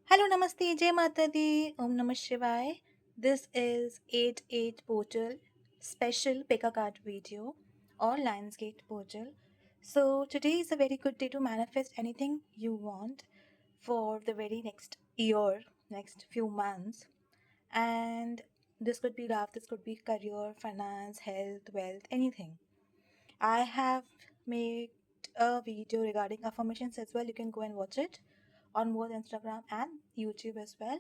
Hello, Namaste, Jai Mata Di, Om Namah Shivaya. This is 8-8 Portal special pick a card video or Lionsgate Portal. So, today is a very good day to manifest anything you want for the very next year, next few months. And this could be love, this could be career, finance, health, wealth, anything. I have made a video regarding affirmations as well. You can go and watch it on both Instagram and YouTube as well.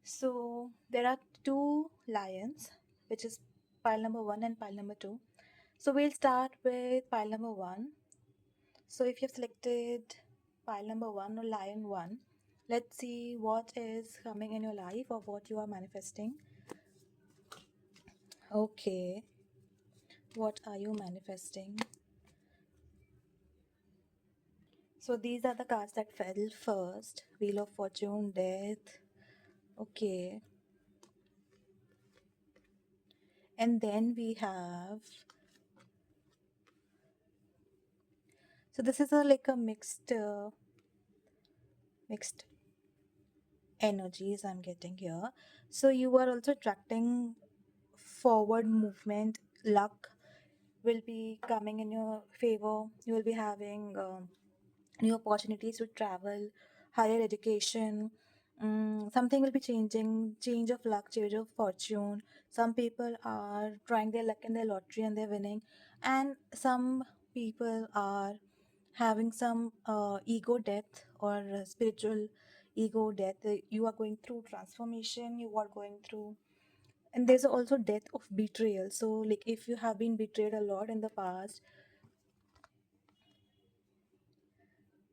So there are two lions, which is pile number one and pile number two. So we'll start with pile number one. So if you've selected pile number one or lion one, let's see what is coming in your life or what you are manifesting. Okay, what are you manifesting? So these are the cards that fell first. Wheel of Fortune, Death. Okay. And then we have, so this is like a mixed energies I'm getting here. So you are also attracting forward movement, luck will be coming in your favor. You will be having new opportunities to travel, higher education. Something will be changing, change of luck, change of fortune. Some people are trying their luck in their lottery and they're winning, and some people are having some ego death or spiritual ego death. You are going through transformation, you are going through, and there's also death of betrayal. So like if you have been betrayed a lot in the past,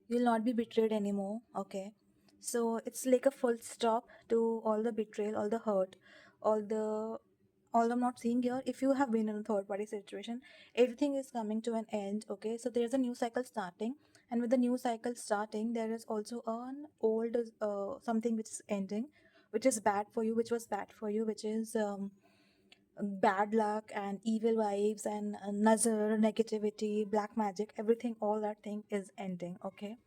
you'll not be betrayed anymore. Okay, so it's like a full stop to all the betrayal, all the hurt, all the all I'm not seeing here. If you have been in a third party situation, everything is coming to an end. Okay, so there's a new cycle starting, and with the new cycle starting, there is also an old something which is ending, which is bad for you, which was bad for you, which is bad luck and evil vibes and nazar, negativity, black magic, everything, all that thing is ending. Okay,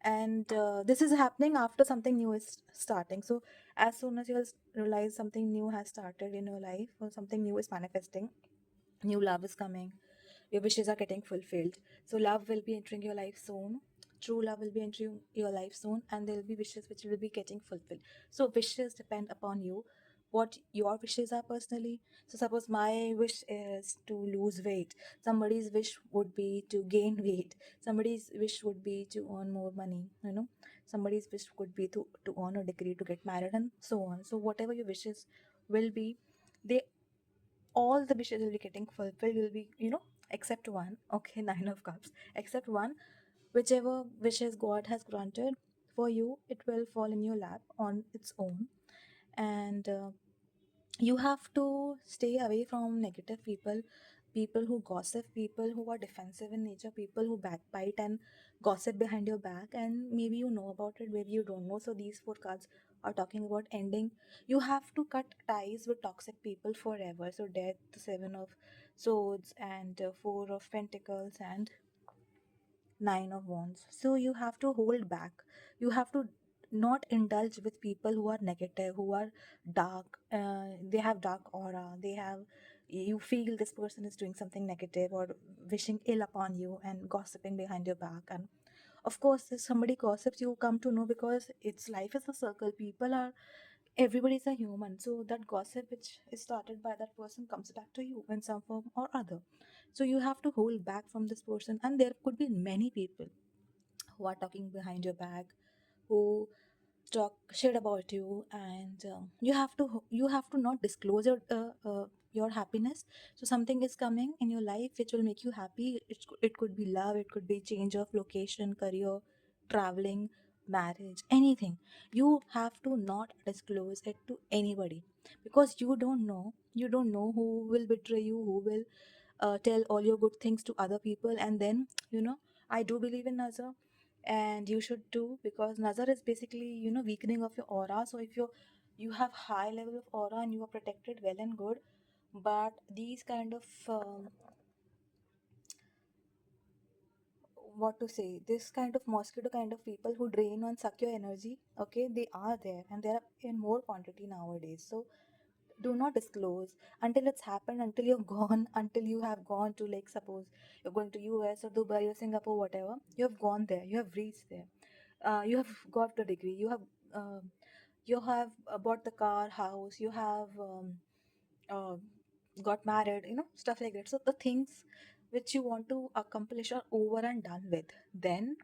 and this is happening after something new is starting. So as soon as you realize something new has started in your life or something new is manifesting, new love is coming, your wishes are getting fulfilled. So love will be entering your life soon, true love will be entering your life soon, and there will be wishes which will be getting fulfilled. So wishes depend upon you, what your wishes are personally. So suppose my wish is to lose weight, somebody's wish would be to gain weight, somebody's wish would be to earn more money, somebody's wish could be to earn a degree, to get married, and so on. So whatever your wishes will be, they all the wishes will be getting fulfilled. Will be, except one. Okay, nine of cups. Except one, whichever wishes God has granted for you, it will fall in your lap on its own. And you have to stay away from negative people, people who gossip, people who are defensive in nature, people who backbite and gossip behind your back, and maybe you know about it, maybe you don't know. So these four cards are talking about ending. You have to cut ties with toxic people forever. So death, seven of swords, and four of pentacles, and nine of wands. So you have to hold back, you have to not indulge with people who are negative, who are dark, they have dark aura, they have, you feel this person is doing something negative or wishing ill upon you and gossiping behind your back. And of course if somebody gossips, you come to know, because it's life is a circle, people are, everybody's a human. So that gossip which is started by that person comes back to you in some form or other. So you have to hold back from this person. And there could be many people who are talking behind your back, who talk shit about you, and you have to not disclose your happiness. So something is coming in your life which will make you happy. It could be love, it could be change of location, career, traveling, marriage, anything. You have to not disclose it to anybody, because you don't know who will betray you, who will tell all your good things to other people. And then, I do believe in nazar, and you should too, because nazar is basically, weakening of your aura. So if you have high level of aura and you are protected, well and good. But these kind of what to say, this kind of mosquito kind of people who drain and suck your energy, okay, they are there, and they are in more quantity nowadays. So do not disclose until it's happened, until you're gone, until you have gone to, like, suppose you're going to US or Dubai or Singapore, whatever, you have gone there, you have reached there, you have got the degree, um, you have bought the car, house, you have uh, got married, stuff like that. So the things which you want to accomplish are over and done with. Then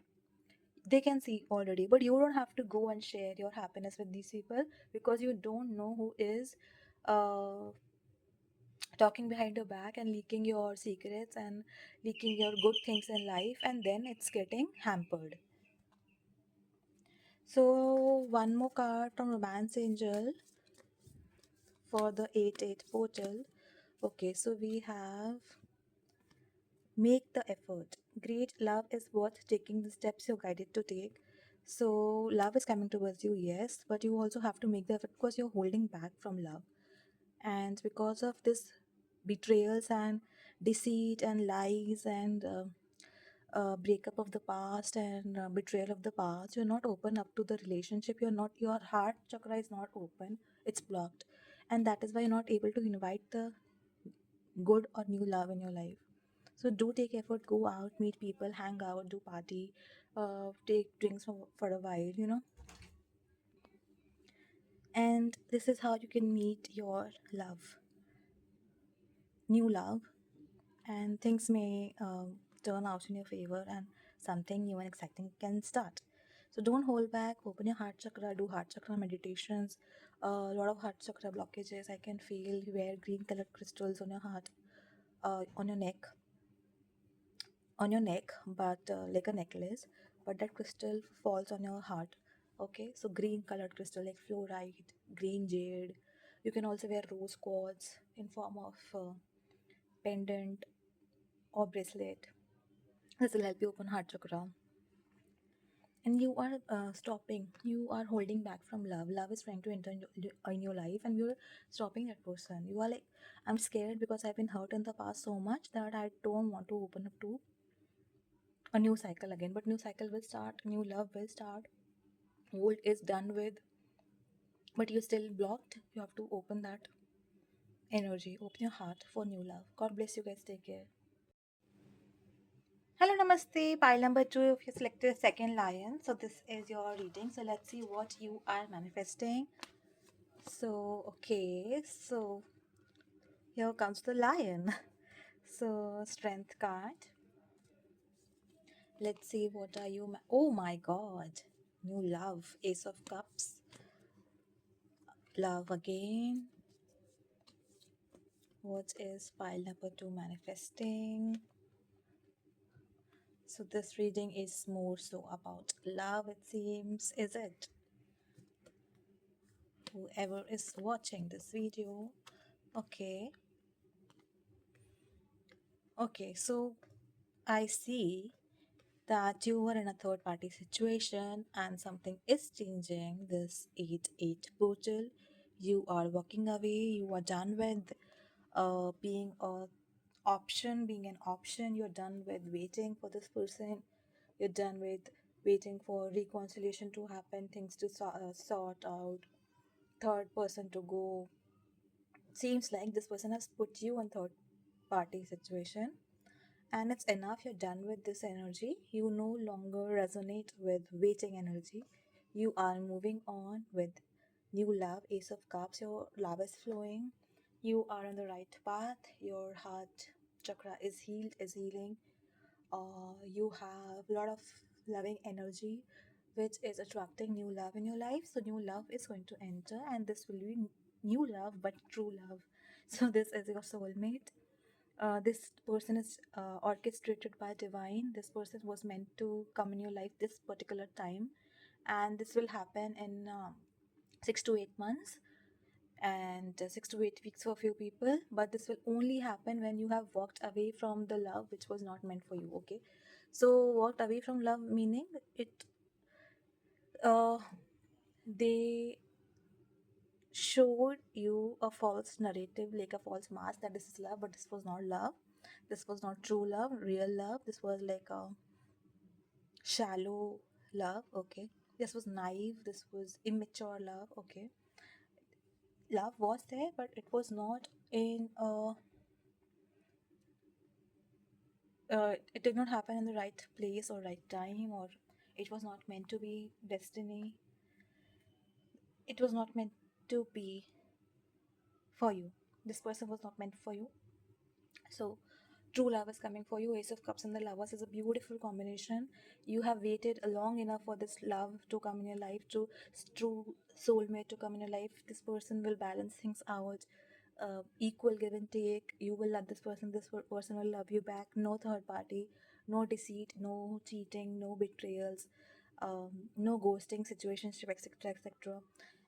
they can see already, but you don't have to go and share your happiness with these people, because you don't know who is uh, talking behind your back and leaking your secrets and leaking your good things in life, and then it's getting hampered. So one more card from Romance Angel for the 8-8 portal. Okay, so we have make the effort. Great love is worth taking the steps you're guided to take. So love is coming towards you, yes, but you also have to make the effort, because you're holding back from love. And because of this betrayals and deceit and lies and breakup of the past and betrayal of the past, you're not open up to the relationship. Your heart chakra is not open, it's blocked, and that is why you're not able to invite the good or new love in your life. So do take effort, go out, meet people, hang out, do party, take drinks for a while, and this is how you can meet your love, new love, and things may turn out in your favor, and something new and exciting can start. So don't hold back, open your heart chakra, do heart chakra meditations. A lot of heart chakra blockages I can feel. Wear green colored crystals on your heart, on your neck, but like a necklace, but that crystal falls on your heart. Okay, so green colored crystal like fluorite, green jade. You can also wear rose quartz in form of pendant or bracelet. This will help you open heart chakra. And you are stopping, you are holding back from love. Love is trying to enter in your life, and you're stopping that person. You are like, I'm scared because I've been hurt in the past so much that I don't want to open up to a new cycle again. But new cycle will start, new love will start. Old is done with, but you're still blocked. You have to open that energy, open your heart for new love. God bless you guys, take care. Hello, namaste. Pile number 2, if you selected second lion, so this is your reading. So let's see what you are manifesting. So okay, so here comes the lion. So strength card. Let's see what are you oh my god, new love, ace of cups, love again. What is pile number 2 manifesting? So this reading is more so about love, it seems. Is it? Whoever is watching this video. Okay. Okay, so I see that you were in a third party situation and something is changing. This 8-8 portal. You are walking away, you are done with being a option, being an option. You're done with waiting for this person. You're done with waiting for reconciliation to happen, things to sort out, third person to go. Seems like this person has put you in third party situation, and it's enough. You're done with this energy. You no longer resonate with waiting energy. You are moving on with new love, ace of cups. Your love is flowing. You are on the right path. Your heart chakra is healed, is healing. You have a lot of loving energy, which is attracting new love in your life. So new love is going to enter, and this will be new love, but true love. So this is your soulmate. This person is orchestrated by divine. This person was meant to come in your life this particular time, and this will happen in 6 to 8 months, and 6 to 8 weeks for a few people. But this will only happen when you have walked away from the love which was not meant for you. Okay, so walked away from love meaning it. Uh, they showed you a false narrative, like a false mask, that this is love, but this was not love. This was not true love, real love. This was like a shallow love, okay? This was naive, this was immature love, okay? Love was there, but it was not in it did not happen in the right place or right time, or it was not meant to be destiny. It was not meant to be for you. This person was not meant for you. So, true love is coming for you. Ace of Cups and the Lovers is a beautiful combination. You have waited long enough for this love to come in your life, to true soulmate to come in your life. This person will balance things out. Equal give and take. You will love this person. This person will love you back. No third party. No deceit. No cheating. No betrayals. No ghosting, situationship, etc., etc.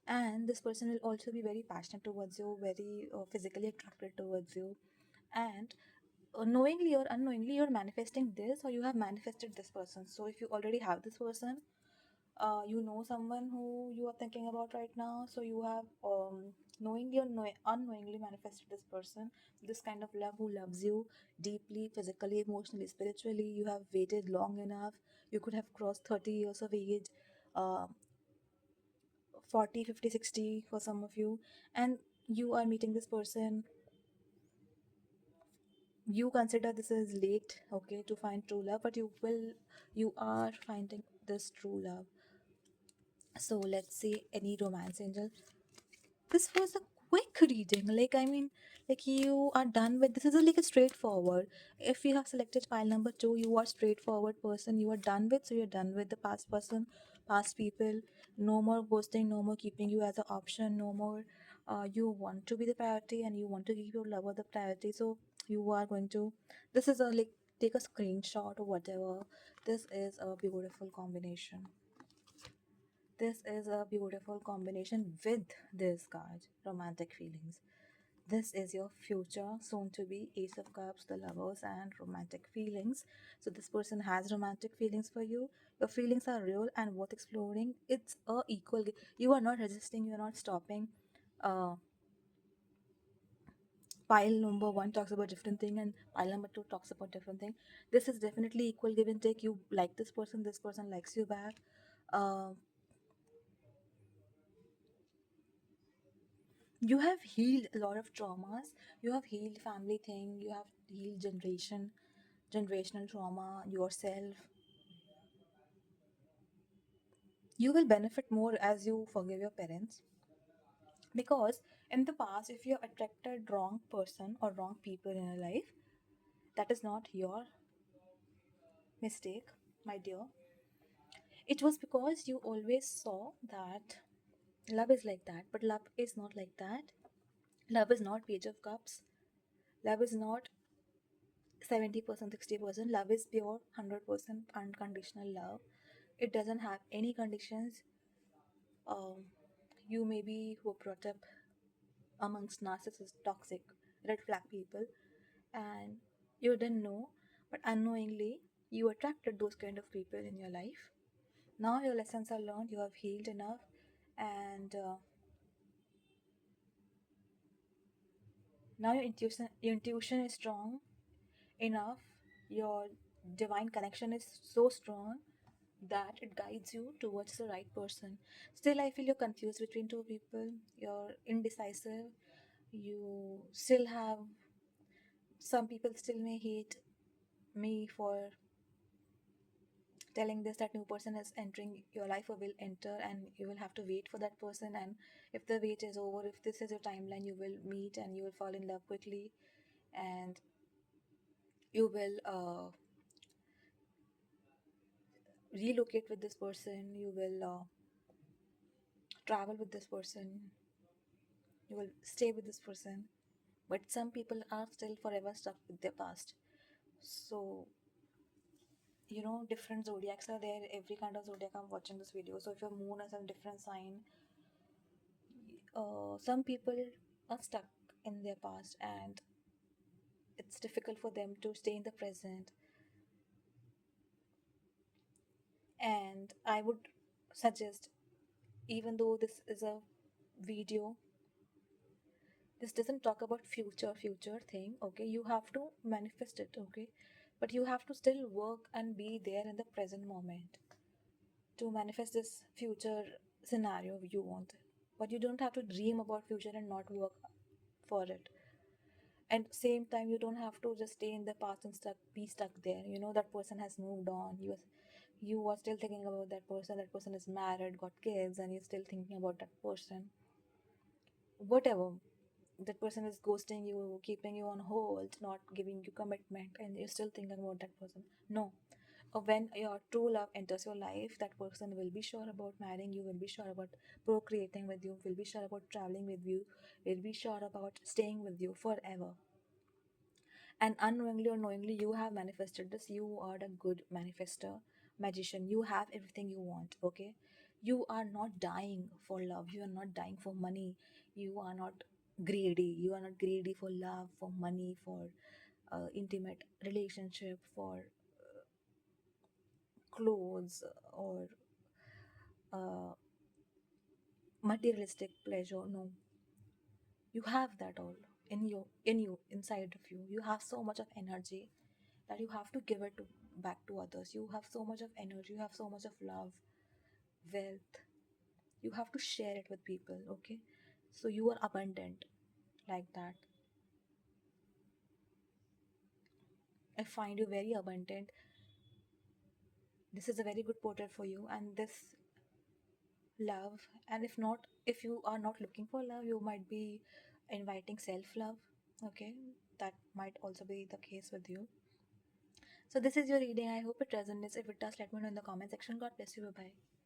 And this person will also be very passionate towards you, very physically attracted towards you, and knowingly or unknowingly you're manifesting this, or you have manifested this person. So if you already have this person, you know someone who you are thinking about right now, so you have knowingly or unknowingly manifested this person, this kind of love, who loves you deeply, physically, emotionally, spiritually. You have waited long enough. You could have crossed 30 years of age, uh, 40, 50, 60 for some of you, and you are meeting this person. You consider this as late, okay, to find true love, but you are finding this true love. So let's see any romance angel. This was a quick reading, like, I mean, like, you are done with this. Is a, like, a straightforward. If you have selected pile number 2, you are straightforward person, you are done with, so you're done with the past person, past people. No more ghosting, no more keeping you as an option, no more you want to be the priority and you want to give your lover the priority. So you are going to, this is a, like, take a screenshot or whatever. This is a beautiful combination. This is a beautiful combination with this card, romantic feelings. This is your future, soon to be Ace of Cups, the Lovers, and romantic feelings. So, this person has romantic feelings for you. Your feelings are real and worth exploring. It's a equal. You are not resisting, you are not stopping. Uh, Pile number 1 talks about different thing, and pile number 2 talks about different thing. This is definitely equal give and take. You like this person likes you back. Uh, you have healed a lot of traumas. You have healed family thing, you have healed generational trauma yourself. You will benefit more as you forgive your parents, because in the past, if you attracted wrong person or wrong people in your life, that is not your mistake, my dear. It was because you always saw that love is like that, but love is not like that. Love is not page of cups. Love is not 70%, 60%. Love is pure 100% unconditional love. It doesn't have any conditions. um, you maybe were brought up amongst narcissist, toxic, red flag people, and you didn't know, but unknowingly you attracted those kind of people in your life. Now your lessons are learned, you have healed enough, and now your intuition is strong enough. Your divine connection is so strong that it guides you towards the right person. Still, I feel you're confused between two people, you're indecisive, you still have, some people still may hate me for telling this, that new person is entering your life or will enter, and you will have to wait for that person. And if the wait is over, if this is your timeline, you will meet and you will fall in love quickly, and you will relocate with this person, you will travel with this person, you will stay with this person. But some people are still forever stuck with their past. So, different zodiacs are there. Every kind of zodiac I'm watching this video. So if your moon is a different sign, some people are stuck in their past, and it's difficult for them to stay in the present. And I would suggest, even though this is a video, this doesn't talk about future thing, okay? You have to manifest it, okay? but you have to still work and be there in the present moment to manifest this future scenario you want. But you don't have to dream about future and not work for it. And same time, you don't have to just stay in the past and be stuck there. You know that person has moved on. You are still thinking about that person. That person is married, got kids, and you're still thinking about that person. Whatever, that person is ghosting you, keeping you on hold, not giving you commitment, and you're still thinking about that person. No. When your true love enters your life, that person will be sure about marrying you, will be sure about procreating with you, will be sure about traveling with you, will be sure about staying with you forever. And unknowingly or knowingly, you have manifested this. You are a good manifester, magician. You have everything you want, okay? You are not dying for love, you are not dying for money, you are not greedy, you are not greedy for love, for money, for intimate relationship, for clothes, or uh, materialistic pleasure. No, you have that all in you, inside of you. You have so much of energy that you have to give it back to others. You have so much of energy, you have so much of love, wealth. You have to share it with people, okay? So you are abundant, like that. I find you very abundant. This is a very good portal for you, and this love. And if you are not looking for love, you might be inviting self love, okay? That might also be the case with you. So this is your reading. I hope it resonates. If it does, let me know in the comment section. God bless you. Bye bye.